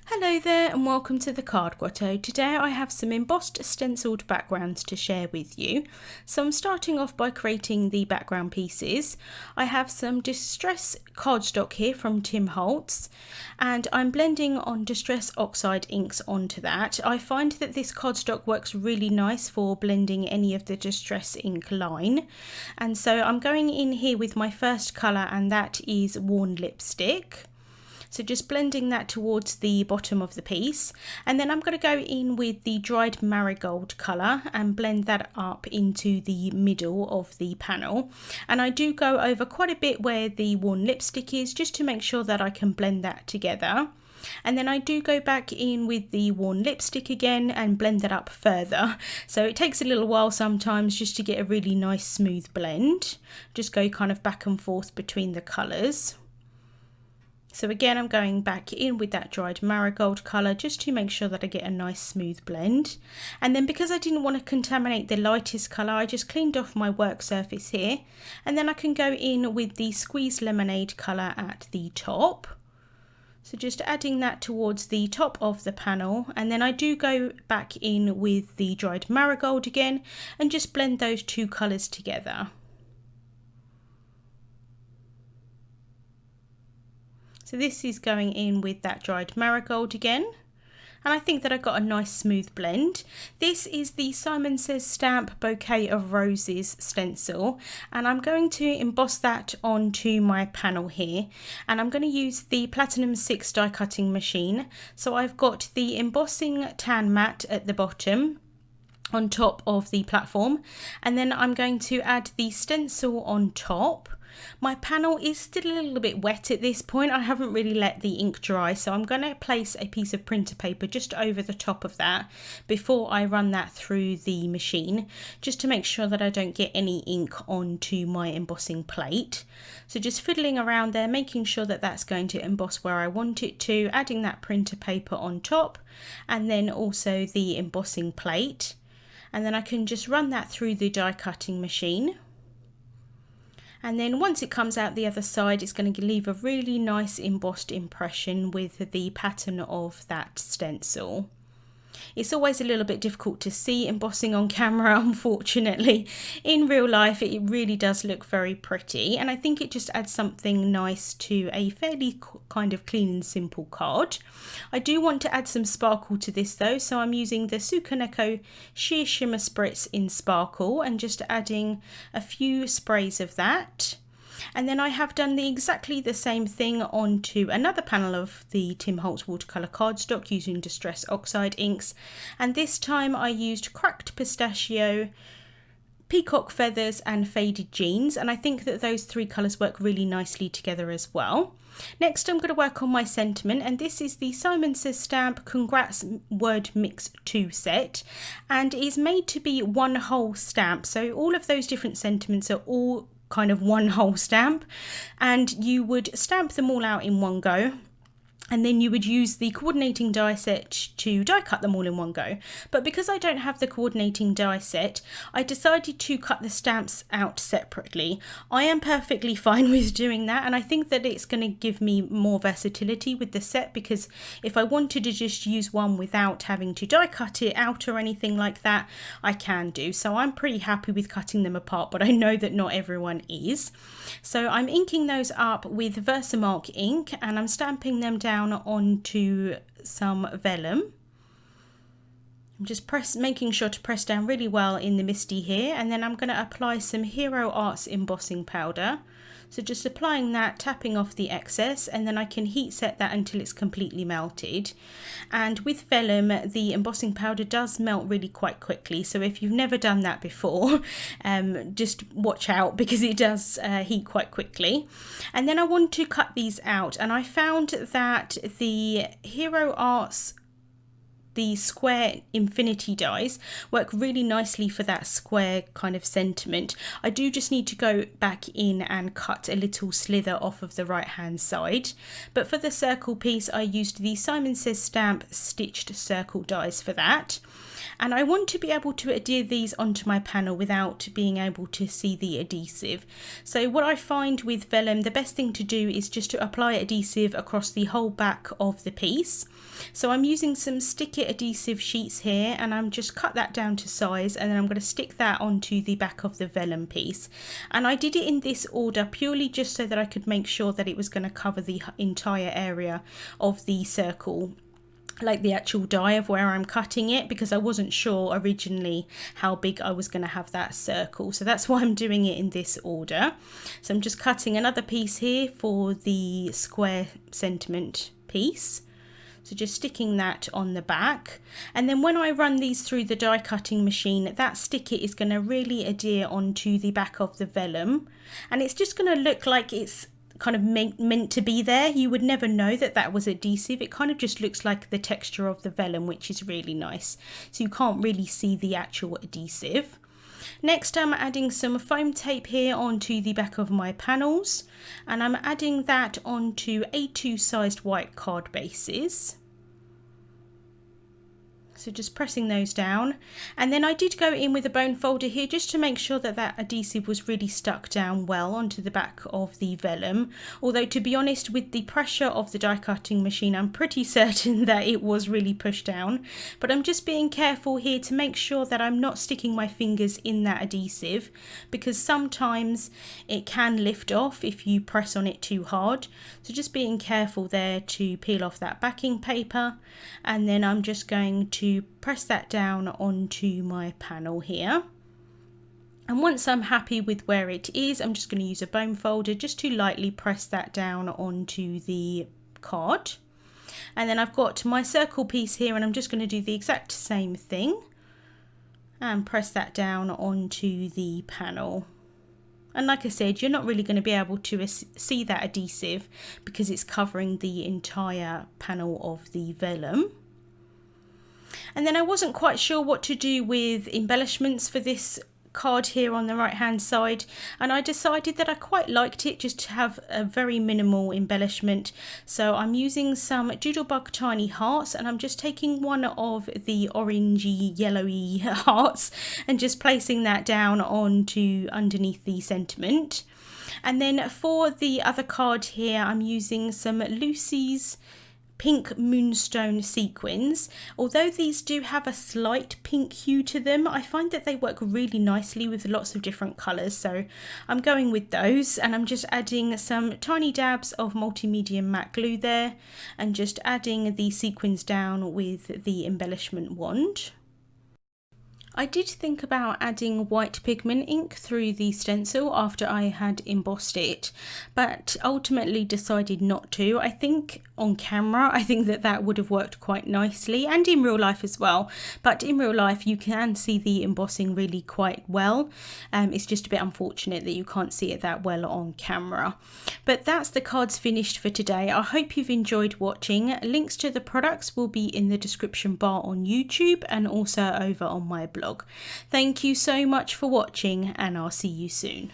Hello there and welcome to the Card Grotto. Today I have some embossed stenciled backgrounds to share with you. So I'm starting off by creating the background pieces. I have some Distress cardstock here from Tim Holtz and I'm blending on Distress Oxide inks onto that. I find that this cardstock works really nice for blending any of the Distress ink line. And so I'm going in here with my first colour, and that is Worn Lipstick. So just blending that towards the bottom of the piece, and then I'm going to go in with the dried Marigold colour and blend that up into the middle of the panel. And I do go over quite a bit where the Worn Lipstick is, just to make sure that I can blend that together. And then I do go back in with the Worn Lipstick again and blend that up further. So it takes a little while sometimes just to get a really nice smooth blend. Just go kind of back and forth between the colours. So again, I'm going back in with that dried Marigold colour just to make sure that I get a nice smooth blend. And then because I didn't want to contaminate the lightest colour, I just cleaned off my work surface here. And then I can go in with the Squeeze Lemonade colour at the top. So just adding that towards the top of the panel, and then I do go back in with the dried Marigold again and just blend those two colours together. So this is going in with that dried Marigold again, and I think that I got a nice smooth blend. This is the Simon Says Stamp Bouquet of Roses stencil, and I'm going to emboss that onto my panel here, and I'm going to use the Platinum 6 die cutting machine. So I've got the embossing tan mat at the bottom on top of the platform, and then I'm going to add the stencil on top. My panel is still a little bit wet at this point. I haven't really let the ink dry, so I'm going to place a piece of printer paper just over the top of that before I run that through the machine, just to make sure that I don't get any ink onto my embossing plate. So just fiddling around there, making sure that that's going to emboss where I want it to, adding that printer paper on top, and then also the embossing plate. And then I can just run that through the die cutting machine. And then once it comes out the other side, it's going to leave a really nice embossed impression with the pattern of that stencil. It's always a little bit difficult to see embossing on camera, unfortunately. In real life, it really does look very pretty, and I think it just adds something nice to a fairly kind of clean and simple card. I do want to add some sparkle to this though, so I'm using the Tsukineko Sheer Shimmer Spritz in Sparkle and just adding a few sprays of that. And then I have done exactly the same thing onto another panel of the Tim Holtz watercolour cardstock using Distress Oxide inks, and this time I used Cracked Pistachio, Peacock Feathers and Faded Jeans, and I think that those three colours work really nicely together as well. Next I'm going to work on my sentiment, and this is the Simon Says Stamp Congrats Word Mix 2 set, and is made to be one whole stamp, so all of those different sentiments are all kind of one whole stamp, and you would stamp them all out in one go, and then you would use the coordinating die set to die cut them all in one go. But because I don't have the coordinating die set, I decided to cut the stamps out separately. I am perfectly fine with doing that, and I think that it's going to give me more versatility with the set, because if I wanted to just use one without having to die cut it out or anything like that, I can do. So I'm pretty happy with cutting them apart, but I know that not everyone is. So I'm inking those up with Versamark ink, and I'm stamping them down onto some vellum. I'm just making sure to press down really well in the misty here, and then I'm going to apply some Hero Arts embossing powder. So just applying that, tapping off the excess, and then I can heat set that until it's completely melted. And with vellum, the embossing powder does melt really quite quickly, so if you've never done that before, just watch out, because it does heat quite quickly. And then I want to cut these out, and I found that the Hero Arts, the square infinity dies, work really nicely for that square kind of sentiment. I do just need to go back in and cut a little slither off of the right hand side, but for the circle piece I used the Simon Says Stamp stitched circle dies for that. and I want to be able to adhere these onto my panel without being able to see the adhesive. So what I find with vellum, the best thing to do is just to apply adhesive across the whole back of the piece. So I'm using some sticky adhesive sheets here, and I'm just cut that down to size, and then I'm going to stick that onto the back of the vellum piece. And I did it in this order purely just so that I could make sure that it was going to cover the entire area of the circle, like the actual die of where I'm cutting it, because I wasn't sure originally how big I was going to have that circle. So that's why I'm doing it in this order. So I'm just cutting another piece here for the square sentiment piece. So just sticking that on the back, and then when I run these through the die cutting machine, that sticker is going to really adhere onto the back of the vellum, and it's just going to look like it's kind of meant to be there. You would never know that that was adhesive. It kind of just looks like the texture of the vellum, which is really nice. So you can't really see the actual adhesive. Next, I'm adding some foam tape here onto the back of my panels, and I'm adding that onto A2 sized white card bases. So just pressing those down, and then I did go in with a bone folder here just to make sure that that adhesive was really stuck down well onto the back of the vellum. Although, to be honest, with the pressure of the die cutting machine, I'm pretty certain that it was really pushed down, but I'm just being careful here to make sure that I'm not sticking my fingers in that adhesive, because sometimes it can lift off if you press on it too hard. So just being careful there to peel off that backing paper, and then I'm just going to press that down onto my panel here. And once I'm happy with where it is, I'm just going to use a bone folder just to lightly press that down onto the card. And then I've got my circle piece here, and I'm just going to do the exact same thing and press that down onto the panel. And like I said, you're not really going to be able to see that adhesive because it's covering the entire panel of the vellum. And then I wasn't quite sure what to do with embellishments for this card here on the right hand side, and I decided that I quite liked it just to have a very minimal embellishment. So I'm using some Doodlebug tiny hearts, and I'm just taking one of the orangey yellowy hearts and just placing that down onto underneath the sentiment. And then for the other card here, I'm using some Lucy's pink Moonstone sequins. Although these do have a slight pink hue to them, I find that they work really nicely with lots of different colours, so I'm going with those. And I'm just adding some tiny dabs of multi-medium matte glue there, and just adding the sequins down with the embellishment wand. I did think about adding white pigment ink through the stencil after I had embossed it, but ultimately decided not to. I think on camera, I think that would have worked quite nicely, and in real life as well. But in real life, you can see the embossing really quite well. It's just a bit unfortunate that you can't see it that well on camera. But that's the cards finished for today. I hope you've enjoyed watching. Links to the products will be in the description bar on YouTube and also over on my blog. Thank you so much for watching, and I'll see you soon.